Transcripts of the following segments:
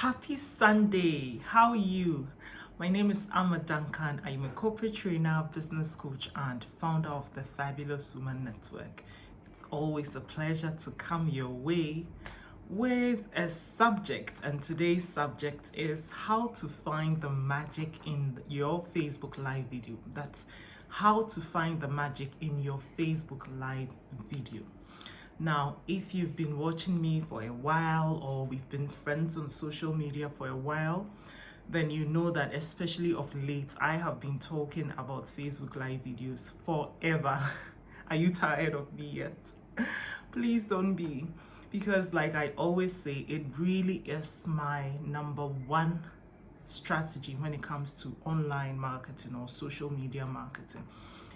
Happy Sunday. How are you? My name is Amma Duncan. I am a corporate trainer, business coach, and founder of the Fabulous Woman Network. It's always a pleasure to come your way with a subject, and today's subject is how to find the magic in your Facebook Live video. That's how to find the magic in your Facebook Live video. Now, if you've been watching me for a while or we've been friends on social media for a while, then you know that especially of late, I have been talking about Facebook Live videos forever. Are you tired of me yet? Please don't be, because like I always say, it really is my number one strategy when it comes to online marketing or social media marketing.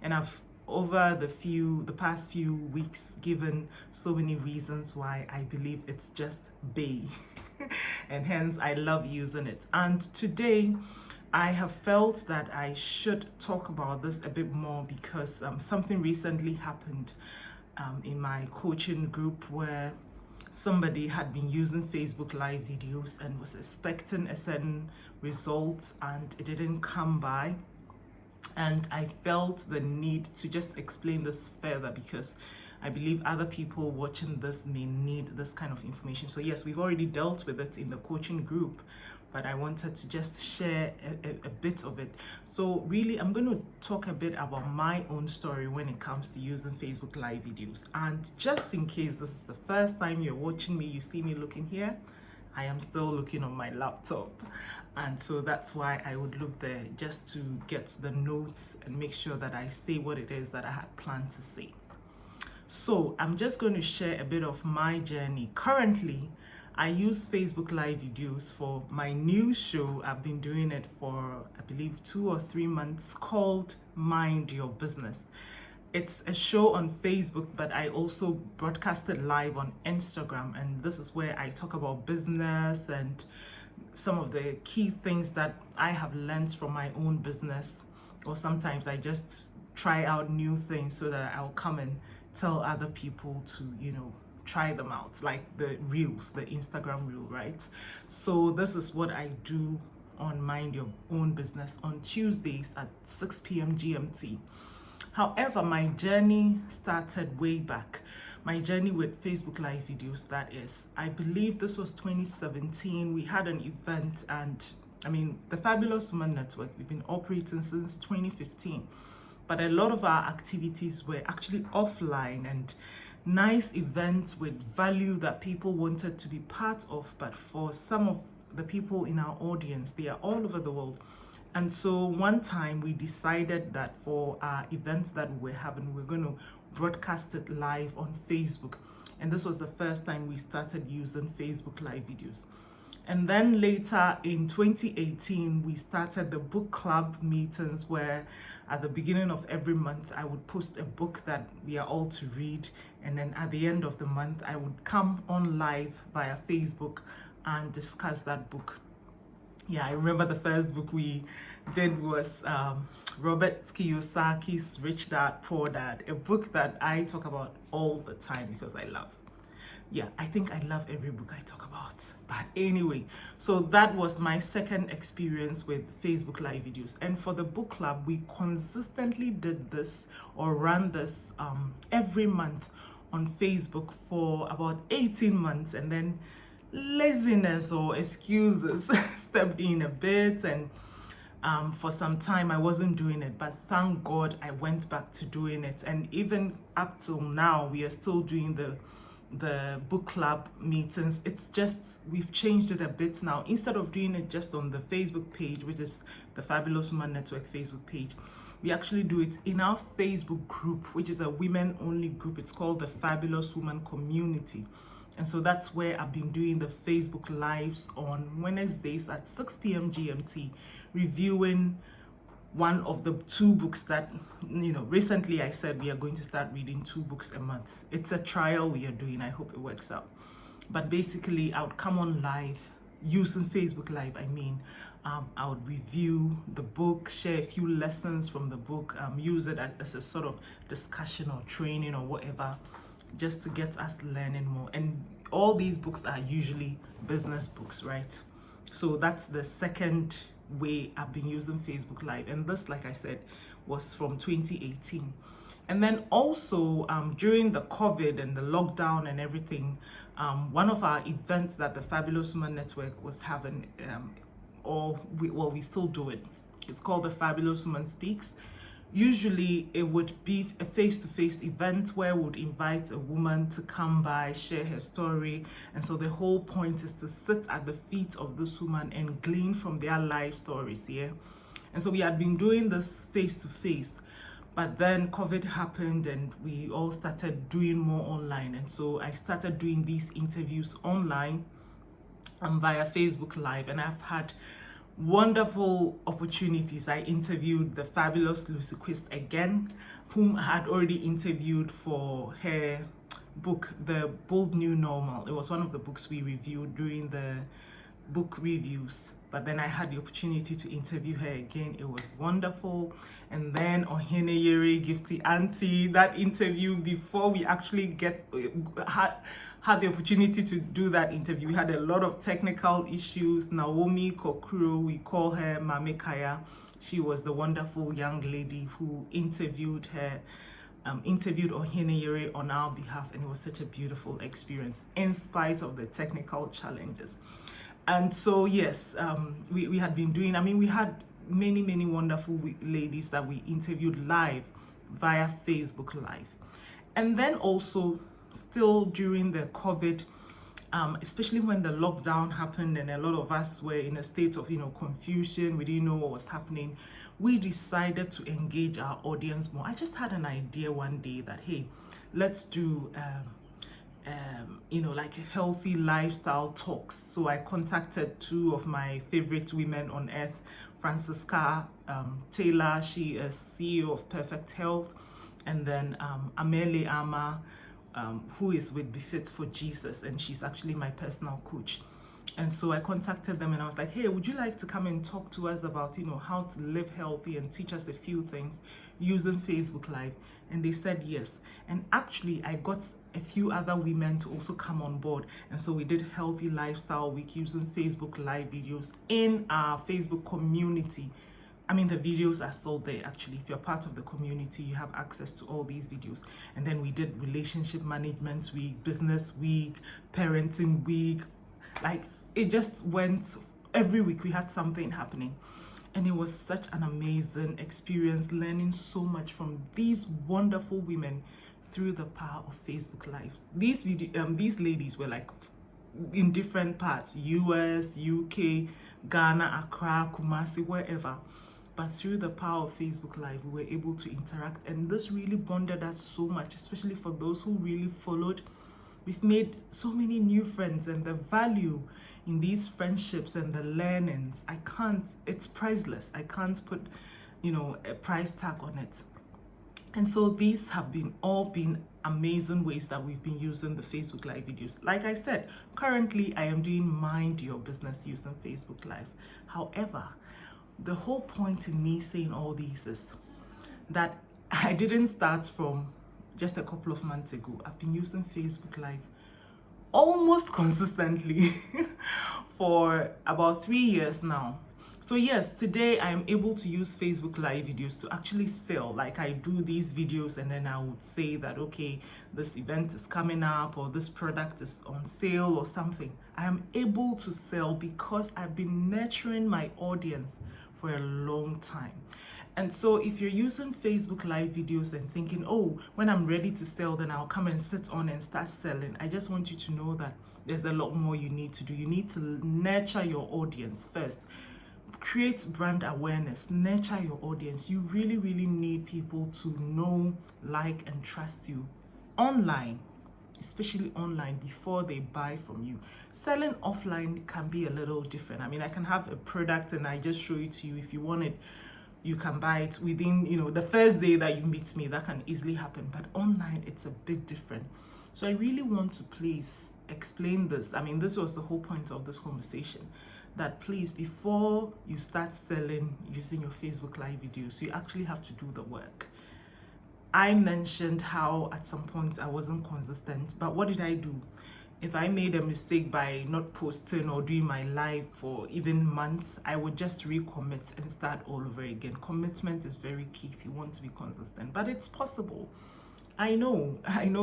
And I've over the past few weeks given so many reasons why I believe it's just bae and hence I love using it. And today I have felt that I should talk about this a bit more because something recently happened in my coaching group where somebody had been using Facebook Live videos and was expecting a certain result and it didn't come by. And I felt the need to just explain this further because I believe other people watching this may need this kind of information. So yes, we've already dealt with it in the coaching group, but I wanted to just share a bit of it. So really, I'm going to talk a bit about my own story when it comes to using Facebook Live videos. And just in case this is the first time you're watching me, you see me looking here, I am still looking on my laptop, and so that's why I would look there just to get the notes and make sure that I say what it is that I had planned to say. So I'm just going to share a bit of my journey. Currently, I use Facebook Live videos for my new show. I've been doing it for, I believe, 2 or 3 months, called Mind Your Business. It's a show on Facebook, but I also broadcast it live on Instagram. And this is where I talk about business and some of the key things that I have learned from my own business. Or sometimes I just try out new things so that I'll come and tell other people to, try them out, like the reels, the Instagram reel, right? So this is what I do on Mind Your Own Business on Tuesdays at 6 p.m. GMT. However, my journey started way back. My journey with Facebook Live videos, that is. I believe this was 2017. We had an event, and the Fabulous Woman Network, we've been operating since 2015. But a lot of our activities were actually offline and nice events with value that people wanted to be part of. But for some of the people in our audience, they are all over the world. And so one time we decided that for our events that we were having, we're going to broadcast it live on Facebook. And this was the first time we started using Facebook Live videos. And then later in 2018, we started the book club meetings where at the beginning of every month, I would post a book that we are all to read. And then at the end of the month, I would come on live via Facebook and discuss that book. Yeah, I remember the first book we did was Robert Kiyosaki's Rich Dad, Poor Dad, a book that I talk about all the time because I love. Yeah, I think I love every book I talk about. But anyway, so that was my second experience with Facebook Live videos. And for the book club, we consistently did this or ran this every month on Facebook for about 18 months. And then laziness or excuses stepped in a bit, and for some time I wasn't doing it, but thank God I went back to doing it. And even up till now, we are still doing the book club meetings. It's just we've changed it a bit now. Instead of doing it just on the Facebook page, which is the Fabulous Woman Network Facebook page, we actually do it in our Facebook group, which is a women only group. It's called the Fabulous Woman Community. And so that's where I've been doing the Facebook Lives on Wednesdays at 6 p.m. GMT, reviewing one of the 2 books that, recently I said we are going to start reading 2 books a month. It's a trial we are doing. I hope it works out. But basically, I would come on live using Facebook Live. I would review the book, share a few lessons from the book, use it as a sort of discussion or training or whatever, just to get us learning more. And all these books are usually business books, right? So that's the second way I've been using Facebook Live. And this, like I said, was from 2018. And then also during the COVID and the lockdown and everything, one of our events that the Fabulous Woman Network was having, we still do it. It's called the Fabulous Woman Speaks. Usually it would be a face-to-face event where we would invite a woman to come by, share her story. And so the whole point is to sit at the feet of this woman and glean from their life stories, yeah? And so we had been doing this face-to-face, but then COVID happened and we all started doing more online. And so I started doing these interviews online via Facebook Live, and I've had wonderful opportunities. I interviewed the fabulous Lucy Quist again, whom I had already interviewed for her book, The Bold New Normal. It was one of the books we reviewed during the book reviews, but then I had the opportunity to interview her again. It was wonderful. And then Oheneyere Gifty Auntie, that interview, before we actually had the opportunity to do that interview, we had a lot of technical issues. Naomi Kokuro, we call her Mame Kaya. She was the wonderful young lady who interviewed Oheneyere on our behalf, and it was such a beautiful experience in spite of the technical challenges. And so yes, we had been doing, we had many wonderful ladies that we interviewed live via Facebook Live. And then also still during the COVID, especially when the lockdown happened and a lot of us were in a state of confusion, we didn't know what was happening, we decided to engage our audience more. I just had an idea one day that, hey, let's do like a healthy lifestyle talks. So I contacted two of my favorite women on earth, Francisca Taylor, she is CEO of Perfect Health, and then Amele Ama, who is with Befit for Jesus, and she's actually my personal coach. And so I contacted them and I was like, hey, would you like to come and talk to us about how to live healthy and teach us a few things using Facebook Live? And they said yes. And actually I got a few other women to also come on board, and so we did Healthy Lifestyle Week using Facebook Live videos in our Facebook community. The videos are still there. Actually, if you're part of the community, you have access to all these videos. And then we did Relationship Management Week, Business Week, Parenting Week. Like, it just went, every week we had something happening. And it was such an amazing experience, learning so much from these wonderful women through the power of Facebook Live. These ladies were like in different parts, US, UK, Ghana, Accra, Kumasi, wherever. But through the power of Facebook Live, we were able to interact, and this really bonded us so much, especially for those who really followed. We've made so many new friends, and the value in these friendships and the learnings, it's priceless. I can't put, a price tag on it. And so these have all been amazing ways that we've been using the Facebook Live videos. Like I said, currently I am doing Mind Your Business using Facebook Live. However, the whole point in me saying all these is that I didn't start from just a couple of months ago. I've been using Facebook Live almost consistently for about 3 years now. So yes, today I am able to use Facebook Live videos to actually sell. Like, I do these videos and then I would say that, okay, this event is coming up or this product is on sale or something. I am able to sell because I've been nurturing my audience for a long time. And so if you're using Facebook Live videos and thinking, oh, when I'm ready to sell, then I'll come and sit on and start selling, I just want you to know that there's a lot more you need to do. You need to nurture your audience first. Create brand awareness, nurture your audience. You really need people to know, like, and trust you online, especially online, before they buy from you. Selling offline can be a little different. I can have a product and I just show it to you. If you want it, you can buy it within, the first day that you meet me. That can easily happen. But online, it's a bit different. So I really want to please explain this. This was the whole point of this conversation, that please, before you start selling using your Facebook Live videos, you actually have to do the work. I mentioned how at some point I wasn't consistent, but what did I do? if I made a mistake by not posting or doing my live for even months, I would just recommit and start all over again. Commitment is very key if you want to be consistent, but it's possible. I know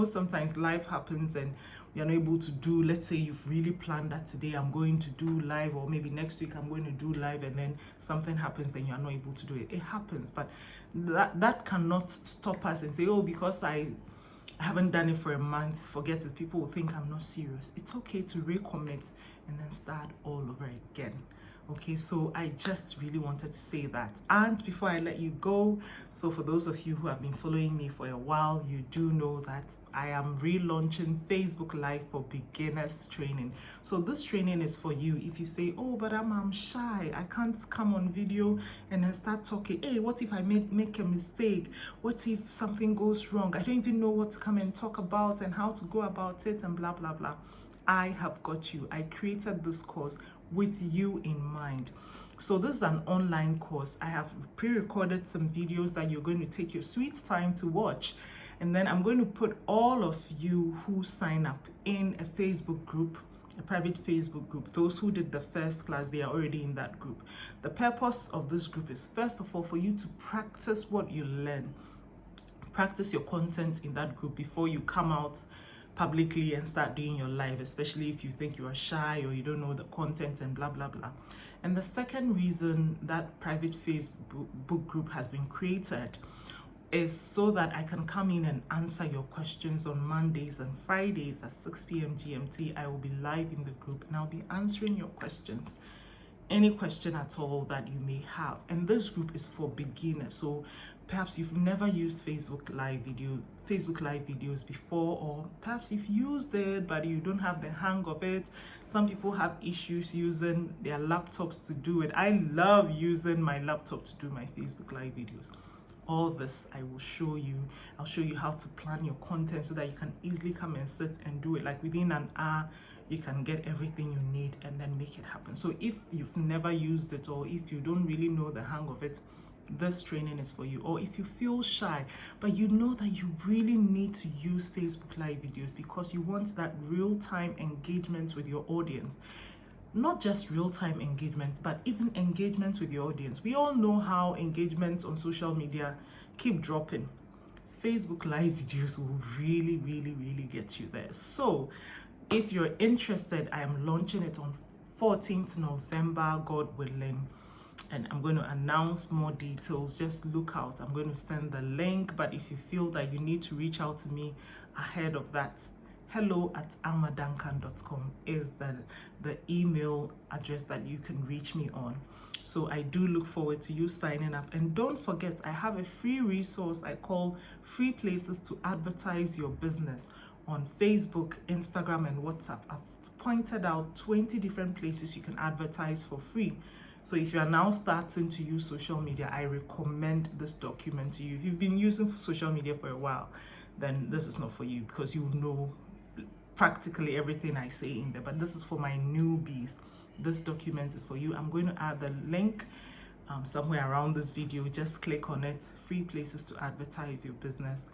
sometimes life happens and you're not able to do, let's say you've really planned that today I'm going to do live, or maybe next week I'm going to do live, and then something happens and you're not able to do it. It happens, but that cannot stop us and say, oh, because I haven't done it for a month, forget it. People will think I'm not serious. It's okay to recommit and then start all over again. Okay, so I just really wanted to say that. And before I let you go, so for those of you who have been following me for a while, you do know that I am relaunching Facebook Live for Beginners training. So this training is for you. If you say, oh, but I'm shy, I can't come on video and then start talking. Hey, what if I make a mistake? What if something goes wrong? I don't even know what to come and talk about and how to go about it and blah, blah, blah. I have got you. I created this course with you in mind. So this is an online course. I have pre-recorded some videos that you're going to take your sweet time to watch, and then I'm going to put all of you who sign up in a Facebook group, a private Facebook group. Those who did the first class, they are already in that group. The purpose of this group is, first of all, for you to practice what you learn, practice your content in that group before you come out publicly and start doing your live, especially if you think you are shy or you don't know the content and blah blah blah. And the second reason that private Facebook group has been created is so that I can come in and answer your questions on Mondays and Fridays at 6 p.m. GMT. I will be live in the group and I'll be answering your questions, any question at all that you may have. And this group is for beginners. So perhaps you've never used Facebook Live videos before, or perhaps you've used it but you don't have the hang of it. Some people have issues using their laptops to do it. I love using my laptop to do my Facebook Live videos. All this I will show you. I'll show you how to plan your content so that you can easily come and sit and do it. Like within an hour, you can get everything you need and then make it happen. So if you've never used it, or if you don't really know the hang of it, this training is for you. Or if you feel shy but you know that you really need to use Facebook Live videos because you want that real-time engagement with your audience, not just real-time engagement, but even engagement with your audience. We all know how engagements on social media keep dropping. Facebook Live videos will really get you there. So if you're interested, I am launching it on 14th November, God willing, and I'm going to announce more details. Just look out. I'm going to send the link, but if you feel that you need to reach out to me ahead of that, hello@amadankan.com is the email address that you can reach me on. So I do look forward to you signing up. And don't forget, I have a free resource I call Free Places to Advertise Your Business on Facebook, Instagram, and WhatsApp. I've pointed out 20 different places you can advertise for free. So if you are now starting to use social media, I recommend this document to you. If you've been using social media for a while, then this is not for you because you know practically everything I say in there. But this is for my newbies. This document is for you. I'm going to add the link somewhere around this video. Just click on it. Free Places to Advertise Your Business.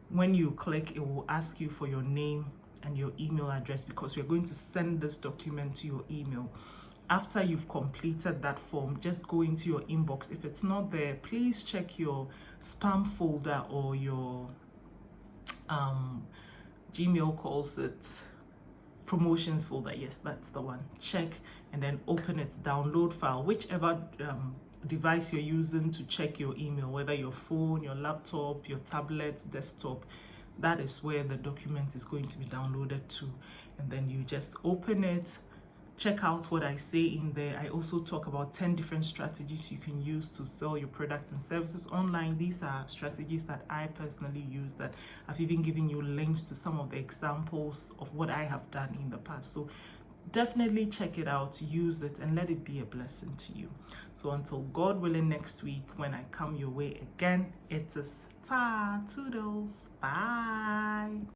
When you click, it will ask you for your name and your email address because we're going to send this document to your email. After you've completed that form, just go into your inbox. If it's not there, please check your spam folder or your Gmail calls it promotions folder. Yes, that's the one. Check and then open its download file, whichever device you're using to check your email, whether your phone, your laptop, your tablet, desktop. That is where the document is going to be downloaded to. And then you just open it. Check out what I say in there. I also talk about 10 different strategies you can use to sell your products and services online. These are strategies that I personally use, that I've even given you links to some of the examples of what I have done in the past. So definitely check it out, use it, and let it be a blessing to you. So until God willing next week, when I come your way again, it is toodles. Bye.